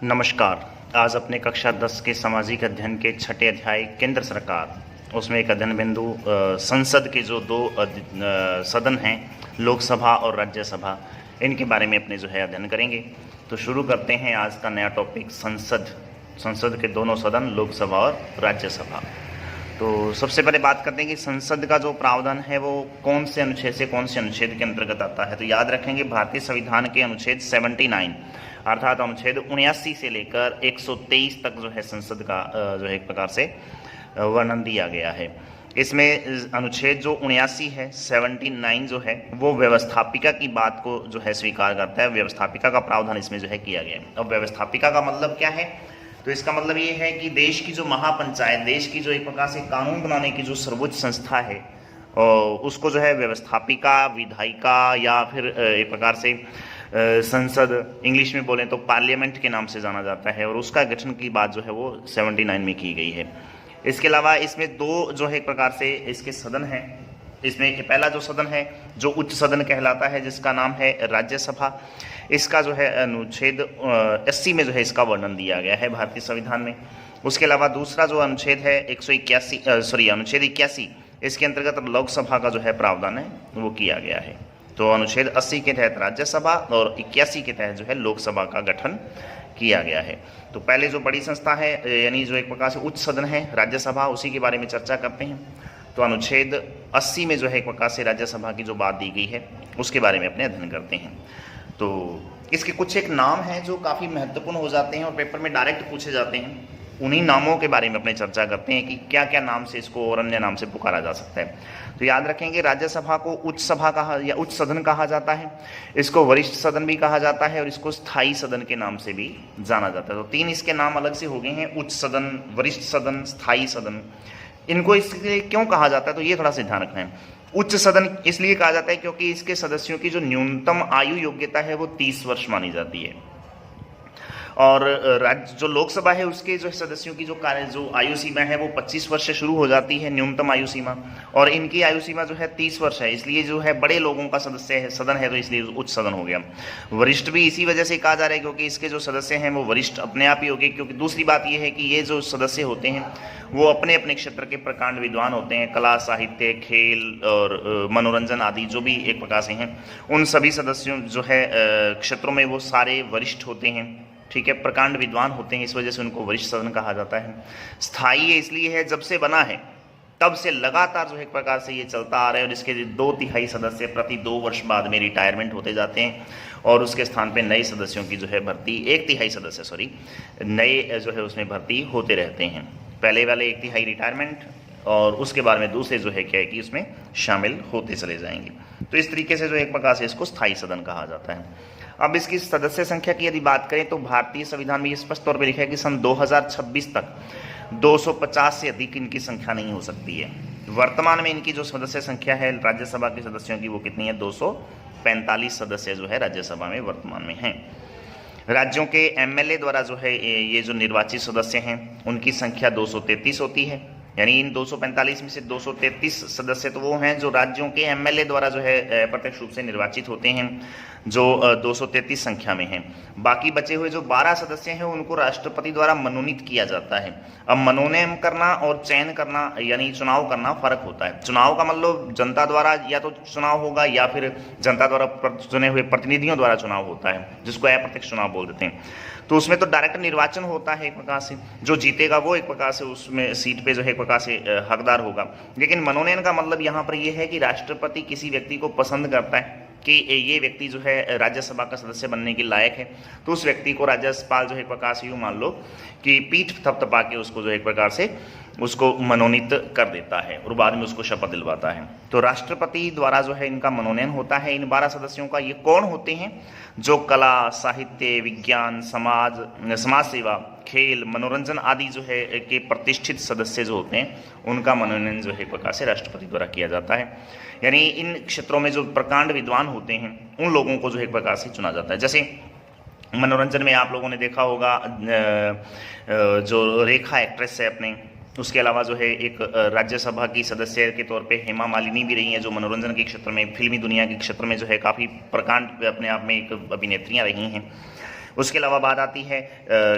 नमस्कार। आज अपने कक्षा 10 के सामाजिक अध्ययन के छठे अध्याय केंद्र सरकार, उसमें एक अध्ययन बिंदु संसद के जो दो सदन हैं, लोकसभा और राज्यसभा, इनके बारे में अपने जो है अध्ययन करेंगे। तो शुरू करते हैं आज का नया टॉपिक संसद के दोनों सदन, लोकसभा और राज्यसभा। तो सबसे पहले बात करते हैं कि संसद का जो प्रावधान है वो कौन से अनुच्छेद से कौन से अनुच्छेद के अंतर्गत आता है। तो याद रखेंगे भारतीय संविधान के अनुच्छेद 79 अर्थात अनुच्छेद 79 से लेकर 123 तक जो है संसद का जो है एक प्रकार से वर्णन दिया गया है। इसमें अनुच्छेद जो 79 है, 79 जो है वो व्यवस्थापिका की बात को जो है स्वीकार करता है। व्यवस्थापिका का प्रावधान इसमें जो है किया गया है। अब व्यवस्थापिका का मतलब क्या है? तो इसका मतलब ये है कि देश की जो महापंचायत, देश की जो एक प्रकार से कानून बनाने की जो सर्वोच्च संस्था है, उसको जो है व्यवस्थापिका, विधायिका या फिर एक प्रकार से संसद, इंग्लिश में बोलें तो पार्लियामेंट के नाम से जाना जाता है, और उसका गठन की बात जो है वो 79 में की गई है। इसके अलावा इसमें दो जो है एक प्रकार से इसके सदन हैं। इसमें पहला जो सदन है जो उच्च सदन कहलाता है, जिसका नाम है राज्यसभा। इसका जो है अनुच्छेद 80 में जो है इसका वर्णन दिया गया है भारतीय संविधान में। उसके अलावा दूसरा जो अनुच्छेद है अनुच्छेद 81, इसके अंतर्गत लोकसभा का जो है प्रावधान है वो किया गया है। तो अनुच्छेद 80 के तहत राज्यसभा और 81 के तहत जो है लोकसभा का गठन किया गया है। तो पहले जो बड़ी संस्था है, यानी जो एक प्रकार से उच्च सदन है राज्यसभा, उसी के बारे में चर्चा करते हैं। तो अनुच्छेद 80 में जो है एक प्रकार से राज्यसभा की जो बात दी गई है उसके बारे में अपने अध्ययन करते हैं। तो इसके कुछ एक नाम हैं जो काफ़ी महत्वपूर्ण हो जाते हैं और पेपर में डायरेक्ट पूछे जाते हैं। उन्हीं नामों के बारे में अपने चर्चा करते हैं कि क्या क्या नाम से इसको और अन्य नाम से पुकारा जा सकता है। तो याद रखेंगे राज्यसभा को उच्च सभा कहा या उच्च सदन कहा जाता है, इसको वरिष्ठ सदन भी कहा जाता है और इसको स्थायी सदन के नाम से भी जाना जाता है। तो तीन इसके नाम अलग से हो गए हैं, उच्च सदन, वरिष्ठ सदन, स्थायी सदन। इनको इसलिए क्यों कहा जाता है तो ये थोड़ा सा ध्यान रखना है। उच्च सदन इसलिए कहा जाता है क्योंकि इसके सदस्यों की जो न्यूनतम आयु योग्यता है वो 30 वर्ष मानी जाती है, और राज्य जो लोकसभा है उसके जो सदस्यों की जो आयु सीमा है वो 25 वर्ष से शुरू हो जाती है, न्यूनतम आयु सीमा, और इनकी आयु सीमा जो है 30 वर्ष है। इसलिए जो है बड़े लोगों का सदस्य है, सदन है, तो इसलिए उच्च सदन हो गया। वरिष्ठ भी इसी वजह से कहा जा रहा है क्योंकि इसके जो सदस्य हैं वो वरिष्ठ अपने आप ही हो गए। क्योंकि दूसरी बात ये है कि ये जो सदस्य होते हैं वो अपने अपने क्षेत्र के प्रकांड विद्वान होते हैं, कला, साहित्य, खेल और मनोरंजन आदि जो भी एक प्रकार से हैं, उन सभी सदस्यों जो है क्षेत्रों में वो सारे वरिष्ठ होते हैं, ठीक है, प्रकांड विद्वान होते हैं। इस वजह से उनको वरिष्ठ सदन कहा जाता है। स्थायी इसलिए है जब से बना है तब से लगातार जो एक प्रकार से ये चलता आ रहा है, और इसके 2/3 सदस्य प्रति 2 वर्ष बाद में रिटायरमेंट होते जाते हैं और उसके स्थान पे नए सदस्यों की जो है भर्ती 1/3 सदस्य नए जो है उसमें भर्ती होते रहते हैं। पहले वाले 1/3 रिटायरमेंट और उसके बाद में दूसरे जो है क्या है कि उसमें शामिल होते चले जाएंगे। तो इस तरीके से जो एक प्रकार से इसको स्थायी सदन कहा जाता है। अब इसकी सदस्य संख्या की यदि बात करें तो भारतीय संविधान में स्पष्ट तौर पर लिखा है कि सन 2026 तक 250 से अधिक इनकी संख्या नहीं हो सकती है। वर्तमान में इनकी जो सदस्य संख्या है राज्यसभा के सदस्यों की वो कितनी है? 245 सदस्य जो है राज्यसभा में वर्तमान में हैं। राज्यों के एमएलए द्वारा जो है ये जो निर्वाचित सदस्य हैं उनकी संख्या 233 होती है। यानी इन 245 में से 233 सदस्य तो वो हैं जो राज्यों के एमएलए द्वारा जो है प्रत्यक्ष रूप से निर्वाचित होते हैं, जो 233 संख्या में हैं। बाकी बचे हुए जो 12 सदस्य हैं उनको राष्ट्रपति द्वारा मनोनीत किया जाता है। अब मनोनयन करना और चयन करना यानी चुनाव करना फर्क होता है। चुनाव का मतलब जनता द्वारा या तो चुनाव होगा या फिर जनता द्वारा चुने हुए प्रतिनिधियों द्वारा चुनाव होता है, जिसको अप्रत्यक्ष चुनाव बोल देते हैं। तो उसमें तो डायरेक्ट निर्वाचन होता है, एक प्रकार से जो जीतेगा वो एक प्रकार से उसमें सीट पे जो है एक प्रकार से हकदार होगा। लेकिन मनोनयन का मतलब यहाँ पर ये है कि राष्ट्रपति किसी व्यक्ति को पसंद करता है कि ये व्यक्ति जो है राज्यसभा का सदस्य बनने के लायक है, तो उस व्यक्ति को राज्यपाल जो है एक प्रकार से यूँ मान लो कि पीठ थपथपा के उसको जो एक प्रकार से उसको मनोनीत कर देता है और बाद में उसको शपथ दिलवाता है। तो राष्ट्रपति द्वारा जो है इनका मनोनयन होता है। इन 12 सदस्यों का ये कौन होते हैं? जो कला, साहित्य, विज्ञान, समाज सेवा, खेल, मनोरंजन आदि जो है के प्रतिष्ठित सदस्य जो होते हैं उनका मनोनयन जो है एक प्रकार से राष्ट्रपति द्वारा किया जाता है। यानी इन क्षेत्रों में जो प्रकांड विद्वान होते हैं उन लोगों को जो एक प्रकार से चुना जाता है। जैसे मनोरंजन में आप लोगों ने देखा होगा जो रेखा एक्ट्रेस है अपने, उसके अलावा जो है एक राज्यसभा की सदस्य के तौर पे हेमा मालिनी भी रही हैं, जो मनोरंजन के क्षेत्र में, फिल्मी दुनिया के क्षेत्र में जो है काफ़ी प्रकांड अपने आप में एक अभिनेत्रियां रही हैं। उसके अलावा बात आती है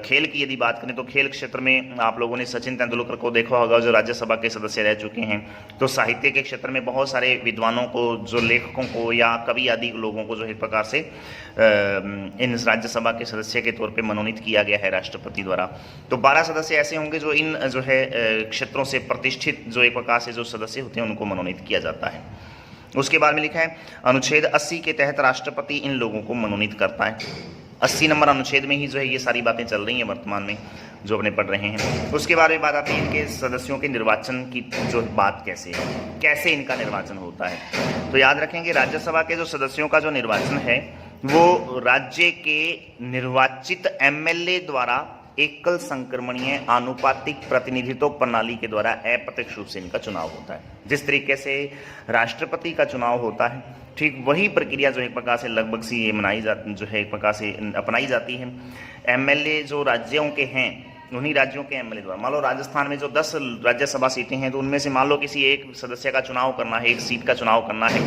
खेल की। यदि बात करें तो खेल क्षेत्र में आप लोगों ने सचिन तेंदुलकर को देखा होगा, जो राज्यसभा के सदस्य रह चुके हैं। तो साहित्य के क्षेत्र में बहुत सारे विद्वानों को, जो लेखकों को या कवि आदि लोगों को जो है एक प्रकार से इन राज्यसभा के सदस्य के तौर पे मनोनीत किया गया है राष्ट्रपति द्वारा। तो 12 सदस्य ऐसे होंगे जो इन जो है क्षेत्रों से प्रतिष्ठित जो एक प्रकार से जो सदस्य होते हैं उनको मनोनीत किया जाता है। उसके बाद में लिखा है अनुच्छेद 80 के तहत राष्ट्रपति इन लोगों को मनोनीत करता है। 80 नंबर अनुच्छेद में ही जो है ये सारी बातें चल रही हैं वर्तमान में जो अपने पढ़ रहे हैं। उसके बारे में बात आती है इनके सदस्यों के निर्वाचन की जो बात कैसे है, कैसे इनका निर्वाचन होता है। तो याद रखेंगे राज्यसभा के जो सदस्यों का जो निर्वाचन है वो राज्य के निर्वाचित एमएलए द्वारा एकल संक्रमणीय आनुपातिक प्रतिनिधित्व प्रणाली के द्वारा अप्रत्यक्ष रूप से इनका चुनाव होता है। जिस तरीके से राष्ट्रपति का चुनाव होता है, ठीक वही प्रक्रिया जो एक प्रकार से लगभग सी ये जो है एक प्रकार से अपनाई जाती है। एमएलए जो राज्यों के हैं उन्हीं राज्यों के एमएलए द्वारा, मान लो राजस्थान में जो 10 राज्यसभा सीटें हैं तो उनमें से मान लो किसी एक सदस्य का चुनाव करना है, एक सीट का चुनाव करना है,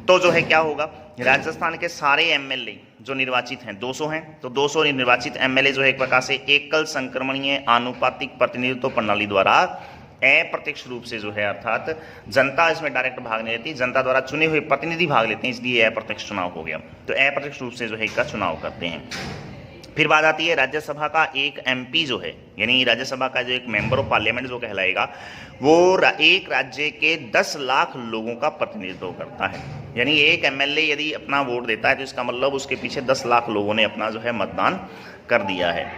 तो जो है क्या होगा, राजस्थान के सारे एमएलए जो निर्वाचित हैं 200 हैं, तो 200 निर्वाचित एमएलए जो है एक प्रकार से एकल संक्रमणीय आनुपातिक प्रतिनिधित्व प्रणाली द्वारा अप्रत्यक्ष रूप से जो है, अर्थात जनता इसमें डायरेक्ट भाग नहीं लेती, जनता द्वारा चुने हुए प्रतिनिधि भाग लेते हैं, इसलिए अप्रत्यक्ष चुनाव हो गया। तो अप्रत्यक्ष रूप से जो है इसका चुनाव करते हैं। फिर बात आती है राज्यसभा का एक एमपी जो है, यानी राज्यसभा का जो एक मेंबर ऑफ पार्लियामेंट जो कहलाएगा, वो एक राज्य के 10 लाख लोगों का प्रतिनिधित्व करता है। यानी एक एमएलए यदि अपना वोट देता है तो इसका मतलब उसके पीछे 10 लाख लोगों ने अपना जो है मतदान कर दिया है।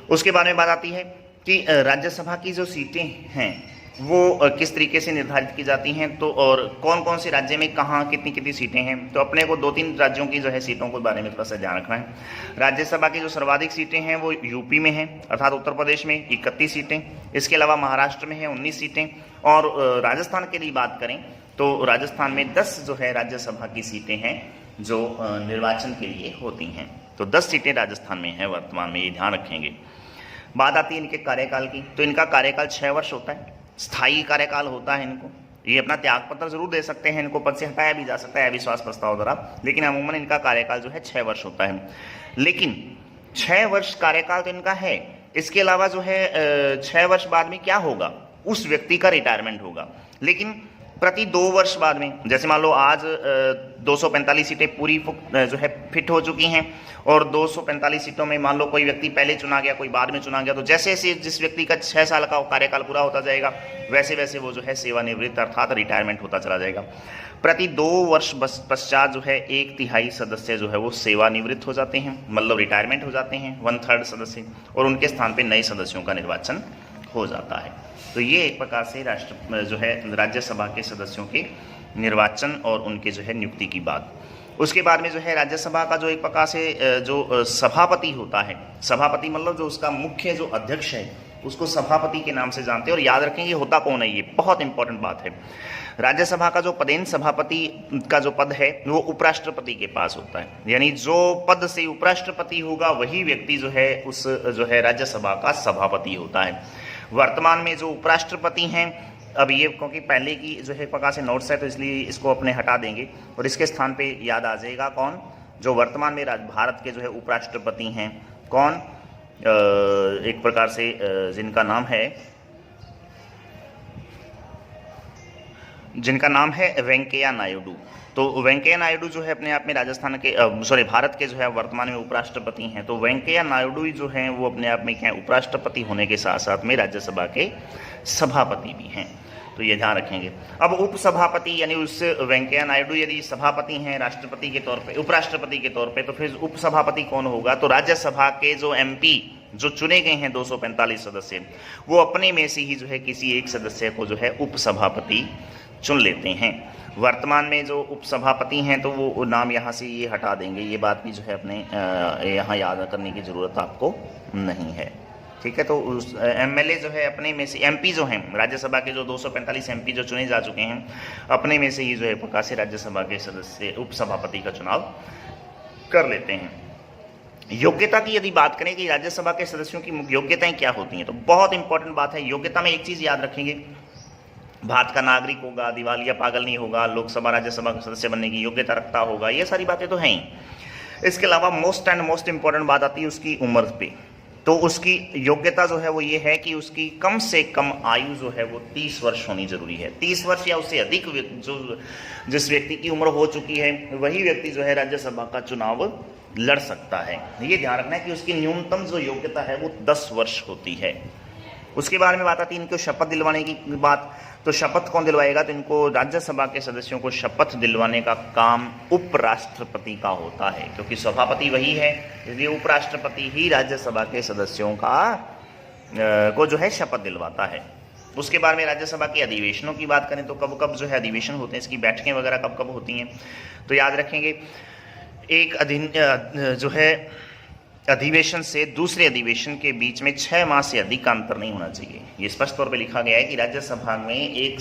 उसके बारे में बात आती है कि राज्यसभा की जो सीटें हैं वो किस तरीके से निर्धारित की जाती हैं, तो और कौन कौन से राज्य में कहाँ कितनी कितनी सीटें हैं। तो अपने को 2-3 राज्यों की जो है सीटों के बारे में थोड़ा सा ध्यान रखना है। राज्यसभा की जो सर्वाधिक सीटें हैं वो यूपी में हैं, अर्थात उत्तर प्रदेश में 31 सीटें। इसके अलावा महाराष्ट्र में है 19 सीटें। और राजस्थान के लिए बात करें तो राजस्थान में 10 जो है राज्यसभा की सीटें हैं जो निर्वाचन के लिए होती हैं। तो 10 सीटें राजस्थान में हैं वर्तमान में, ये ध्यान रखेंगे। बात आती है इनके कार्यकाल की, तो इनका कार्यकाल 6 वर्ष होता है, स्थायी कार्यकाल होता है इनको। ये अपना त्यागपत्र जरूर दे सकते हैं, इनको पद से हटाया भी जा सकता है अविश्वास प्रस्ताव द्वारा, लेकिन अमूमन इनका कार्यकाल जो है 6 वर्ष होता है। लेकिन 6 वर्ष कार्यकाल तो इनका है, इसके अलावा जो है 6 वर्ष बाद में क्या होगा, उस व्यक्ति का रिटायरमेंट होगा। लेकिन प्रति 2 वर्ष बाद में, जैसे मान लो आज 245 सीटें पूरी जो है फिट हो चुकी हैं और 245 सीटों में मान लो कोई व्यक्ति पहले चुना गया, कोई बाद में चुना गया, तो जैसे जैसे जिस व्यक्ति का 6 साल का कार्यकाल पूरा होता जाएगा वैसे वैसे वो जो है सेवानिवृत्त अर्थात रिटायरमेंट होता चला जाएगा। प्रति 2 वर्ष पश्चात जो है 1/3 सदस्य जो है वो सेवानिवृत्त हो जाते हैं, मतलब रिटायरमेंट हो जाते हैं 1/3 सदस्य, और उनके स्थान पर नए सदस्यों का निर्वाचन हो जाता है। तो ये एक प्रकार से जो है राज्यसभा के सदस्यों के निर्वाचन और उनके जो है नियुक्ति की बात। उसके बाद में जो है राज्यसभा का जो एक प्रकार से जो सभापति होता है, सभापति मतलब जो उसका मुख्य जो अध्यक्ष है उसको सभापति के नाम से जानते हैं। और याद रखेंगे होता कौन है, ये बहुत इंपॉर्टेंट बात है। राज्यसभा का जो पदेन सभापति का जो पद है वो उपराष्ट्रपति के पास होता है, यानी जो पद से उपराष्ट्रपति होगा वही व्यक्ति जो है उस जो है राज्यसभा का सभापति होता है। वर्तमान में जो उपराष्ट्रपति हैं, अब ये क्योंकि पहले की जो है प्रकार से नोट्स है तो इसलिए इसको अपने हटा देंगे और इसके स्थान पे याद आ जाएगा कौन, जो वर्तमान में भारत के जो है उपराष्ट्रपति हैं कौन, एक प्रकार से जिनका नाम है वेंकैया नायडू। तो वेंकैया नायडू जो है अपने आप में राजस्थान के भारत के जो है वर्तमान में उपराष्ट्रपति हैं। तो वेंकैया नायडू जो हैं वो अपने आप में क्या उपराष्ट्रपति होने के साथ साथ में राज्यसभा के सभापति भी हैं, तो ये ध्यान रखेंगे। अब उपसभापति यानी उस वेंकैया नायडू यदि सभापति हैं राष्ट्रपति के तौर पे, उपराष्ट्रपति के तौर पे, तो फिर उपसभापति कौन होगा, तो राज्यसभा के जो एमपी जो चुने गए हैं 245 सदस्य, वो अपने में से ही जो है किसी एक सदस्य को जो है उपसभापति चुन लेते हैं। वर्तमान में जो उपसभापति हैं तो वो नाम यहाँ से ये हटा देंगे, ये बात भी जो है अपने यहाँ याद करने की ज़रूरत आपको नहीं है, ठीक है। तो उस एमएलए जो है अपने में से, एमपी जो हैं राज्यसभा के जो 245 एमपी जो चुने जा चुके हैं अपने में से ही जो है प्रकार से राज्यसभा के सदस्य उपसभापति का चुनाव कर लेते हैं। योग्यता की यदि बात करें कि राज्यसभा के सदस्यों की योग्यताएं क्या होती हैं, तो बहुत इंपॉर्टेंट बात है। योग्यता में एक चीज़ याद रखेंगे, भारत का नागरिक होगा, दिवालिया पागल नहीं होगा, लोकसभा राज्यसभा का सदस्य बनने की योग्यता रखता होगा, ये सारी बातें तो हैं ही। इसके अलावा मोस्ट इंपॉर्टेंट बात आती है उसकी उम्र पे। तो उसकी योग्यता जो है वो ये है कि उसकी कम से कम आयु जो है वो 30 वर्ष होनी जरूरी है। 30 वर्ष या उससे अधिक जो जिस व्यक्ति की उम्र हो चुकी है वही व्यक्ति जो है राज्यसभा का चुनाव लड़ सकता है। ये ध्यान रखना है कि उसकी न्यूनतम जो योग्यता है वो 10 वर्ष होती है। उसके बारे में बात आती है इनको शपथ दिलवाने की बात। तो शपथ कौन दिलवाएगा? तो इनको राज्यसभा के सदस्यों को शपथ दिलवाने का काम उपराष्ट्रपति का होता है, क्योंकि सभापति वही है, इसलिए उपराष्ट्रपति ही राज्यसभा के सदस्यों को जो है शपथ दिलवाता है। उसके बारे में राज्यसभा के अधिवेशनों की बात करें तो कब कब जो है अधिवेशन होते हैं, इसकी बैठकें वगैरह कब कब होती हैं, तो याद रखेंगे एक जो है अधिवेशन से दूसरे अधिवेशन के बीच में 6 माह से अधिक का अंतर नहीं होना चाहिए। ये स्पष्ट तौर पे लिखा गया है कि राज्यसभा में एक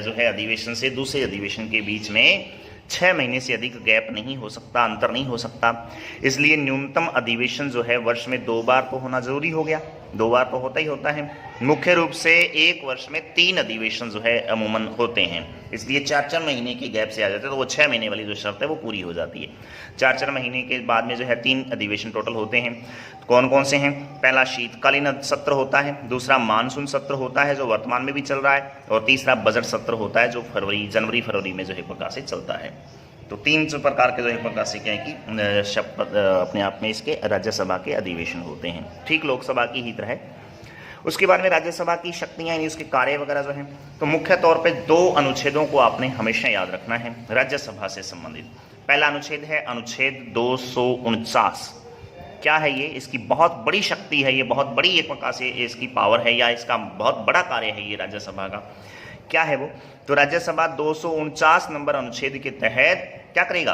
जो है अधिवेशन से दूसरे अधिवेशन के बीच में 6 महीने से अधिक गैप नहीं हो सकता, अंतर नहीं हो सकता। इसलिए न्यूनतम अधिवेशन जो है वर्ष में 2 बार तो होना जरूरी हो गया, 2 बार तो होता ही होता है। मुख्य रूप से एक वर्ष में 3 अधिवेशन जो है अमूमन होते हैं, इसलिए 4-4 महीने के गैप से आ जाते हैं, तो वो 6 महीने वाली जो शर्त है वो पूरी हो जाती है। 4-4 महीने के बाद में जो है 3 अधिवेशन टोटल होते हैं। कौन कौन से हैं? पहला शीतकालीन सत्र होता है, दूसरा मानसून सत्र होता है जो वर्तमान में भी चल रहा है, और तीसरा बजट सत्र होता है जो जनवरी फरवरी में जो है प्रकार से चलता है। तो 3 जो प्रकार के जो है प्रकार से क्या है कि शपथ अपने आप में इसके राज्यसभा के अधिवेशन होते हैं, ठीक लोकसभा की ही तरह। उसके बाद में राज्यसभा की शक्तियां यानी उसके कार्य वगैरह जो हैं, तो मुख्य तौर पे 2 अनुच्छेदों को आपने हमेशा याद रखना है राज्यसभा से संबंधित। पहला अनुच्छेद है अनुच्छेद 249। क्या है ये? इसकी बहुत बड़ी शक्ति है, ये बहुत बड़ी एक प्रकार से इसकी पावर है, या इसका बहुत बड़ा कार्य है ये राज्यसभा का। क्या है वो? तो राज्यसभा 249 नंबर अनुच्छेद के तहत क्या करेगा?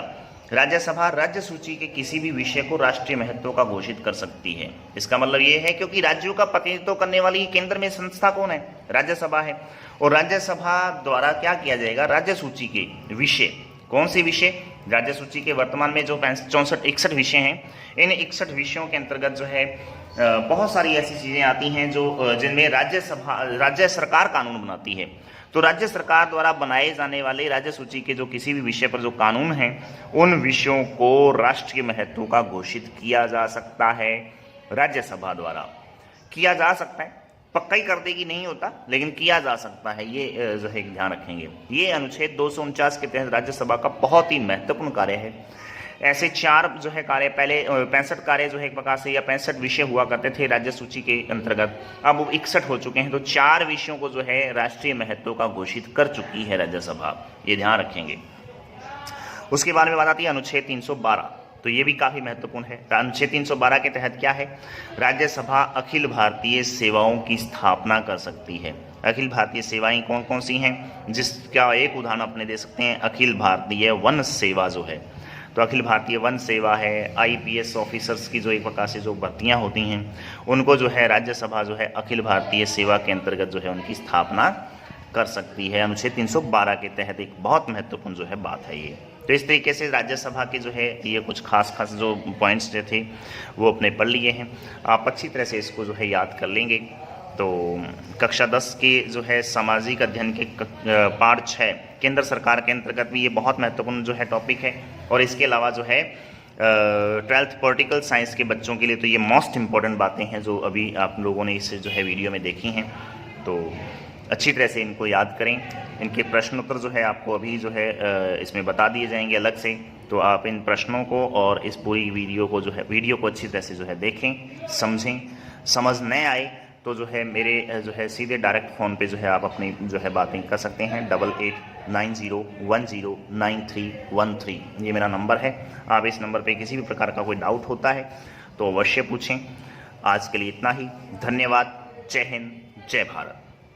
राज्यसभा राज्य सूची के किसी भी विषय को राष्ट्रीय महत्व का घोषित कर सकती है। इसका मतलब ये है क्योंकि राज्यों का प्रतिनिधित्व करने वाली केंद्र में संस्था कौन है? राज्यसभा है। और राज्यसभा द्वारा क्या किया जाएगा? राज्य सूची के विषय, कौन से विषय? राज्य सूची के वर्तमान में जो 61 विषय हैं, इन 61 विषयों के अंतर्गत जो है बहुत सारी ऐसी चीजें आती हैं जो जिनमें राज्य सरकार कानून बनाती है। तो राज्य सरकार द्वारा बनाए जाने वाले राज्य सूची के जो किसी भी विषय पर जो कानून हैं, उन विषयों को राष्ट्रीय महत्व का घोषित किया जा सकता है। राज्यसभा द्वारा किया जा सकता है, पक्का ही कर देगी नहीं होता, लेकिन किया जा सकता है, ये जो है ध्यान रखेंगे। ये अनुच्छेद 249 के तहत राज्यसभा का बहुत ही महत्वपूर्ण कार्य है। ऐसे 4 जो है कार्य, पहले 65 कार्य जो है एक प्रकार से, या 65 विषय हुआ करते थे राज्य सूची के अंतर्गत, अब वो 61 हो चुके हैं। तो 4 विषयों को जो है राष्ट्रीय महत्व का घोषित कर चुकी है राज्यसभा, ये ध्यान रखेंगे। उसके बारे में बात आती है अनुच्छेद 312, तो ये भी काफी महत्वपूर्ण है। अनुच्छेद 312 के तहत क्या है? राज्यसभा अखिल भारतीय सेवाओं की स्थापना कर सकती है। अखिल भारतीय सेवाएं कौन कौन सी हैं? जिसका एक उदाहरण अपने दे सकते हैं, अखिल भारतीय वन सेवा जो है, तो अखिल भारतीय वन सेवा है। IPS ऑफिसर्स की जो एक प्रकार से जो भर्तियां होती हैं, उनको जो है राज्यसभा जो है अखिल भारतीय सेवा के अंतर्गत जो है उनकी स्थापना कर सकती है। अनुच्छेद 312 के तहत एक बहुत महत्वपूर्ण जो है बात है ये। तो इस तरीके से राज्यसभा के जो है ये कुछ खास जो पॉइंट्स जो थे वो अपने पढ़ लिए हैं। आप अच्छी तरह से इसको जो है याद कर लेंगे। तो कक्षा 10 के जो है सामाजिक अध्ययन के पाठ 6 केंद्र सरकार के अंतर्गत भी ये बहुत महत्वपूर्ण जो है टॉपिक है। और इसके अलावा जो है 12th पॉलिटिकल साइंस के बच्चों के लिए तो ये मोस्ट इम्पॉर्टेंट बातें हैं जो अभी आप लोगों ने इस जो है वीडियो में देखी हैं। तो अच्छी तरह से इनको याद करें। इनके प्रश्न उत्तर जो है आपको अभी जो है इसमें बता दिए जाएंगे अलग से। तो आप इन प्रश्नों को और इस पूरी वीडियो को जो है अच्छी तरह से जो है देखें, समझें। समझ न आए तो जो है मेरे जो है सीधे डायरेक्ट फ़ोन पे जो है आप अपनी जो है बातें कर सकते हैं। 8890109313 ये मेरा नंबर है। आप इस नंबर पे किसी भी प्रकार का कोई डाउट होता है तो अवश्य पूछें। आज के लिए इतना ही। धन्यवाद। जय हिंद, जय भारत।